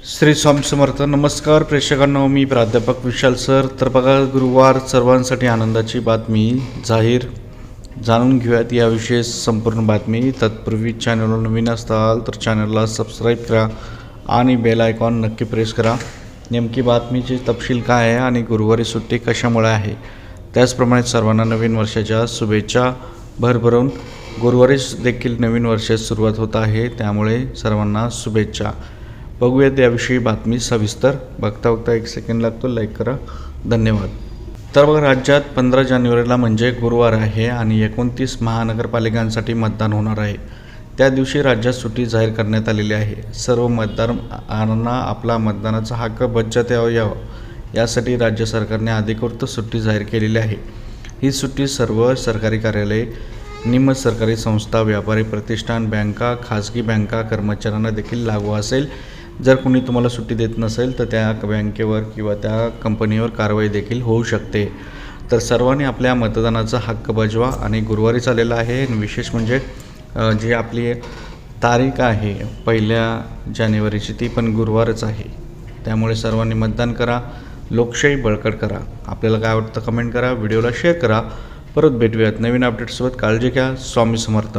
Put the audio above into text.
श्री स्वामी समर्थ. नमस्कार प्रेक्षकांनो, मी प्राध्यापक विशाल सर. तर बघा, गुरुवार सर्वांसाठी आनंदाची बातमी जाहीर. जाणून घेऊयात याविषयी संपूर्ण बातमी. तत्पूर्वी चॅनलवर नवीन असाल तर चॅनलला सबस्क्राईब करा आणि बेल आयकॉन नक्की प्रेस करा. नेमकी बातमीचे तपशील काय आहे आणि गुरुवारी सुट्टी कशामुळे आहे, त्याचप्रमाणे सर्वांना नवीन वर्षाच्या शुभेच्छा. भरभरून गुरुवारी देखील नवीन वर्षाची सुरुवात होत आहे, त्यामुळे सर्वांना शुभेच्छा. बघूयात याविषयी बातमी सविस्तर. बघता एक सेकंड लागतो, लाईक करा, धन्यवाद. तर बघा, राज्यात 15 जानेवारीला म्हणजे गुरुवार आहे आणि 29 महानगरपालिकांसाठी मतदान होणार आहे. त्या दिवशी राज्यात सुट्टी जाहीर करण्यात आलेली आहे. सर्व मतदारांना आपला मतदानाचा हक्क बजावता यावा यासाठी राज्य सरकारने अधिकृत सुट्टी जाहीर केलेली आहे. ही सुट्टी सर्व सरकारी कार्यालये, निम सरकारी संस्था, व्यापारी प्रतिष्ठान, बँका, खाजगी बँका कर्मचाऱ्यांना देखील लागू असेल. जर कोणी तुम्हाला सुट्टी देत नसेल तर त्या बँकेवर किंवा त्या कंपनीवर कारवाई देखील होऊ शकते. तर सर्वांनी आपल्या मतदानाचा हक्क बजावा. आणि गुरुवारी चाललेला आहे. विशेष म्हणजे जी आपली तारीख आहे 1 जानेवारीची, ती पण गुरुवारच आहे. त्यामुळे सर्वांनी मतदान करा, लोकशाही बळकट करा. आपल्याला काय वाटतं कमेंट करा, व्हिडिओला शेअर करा. परत भेटूयात नवीन अपडेट्ससोबत. काळजी घ्या. स्वामी समर्थ.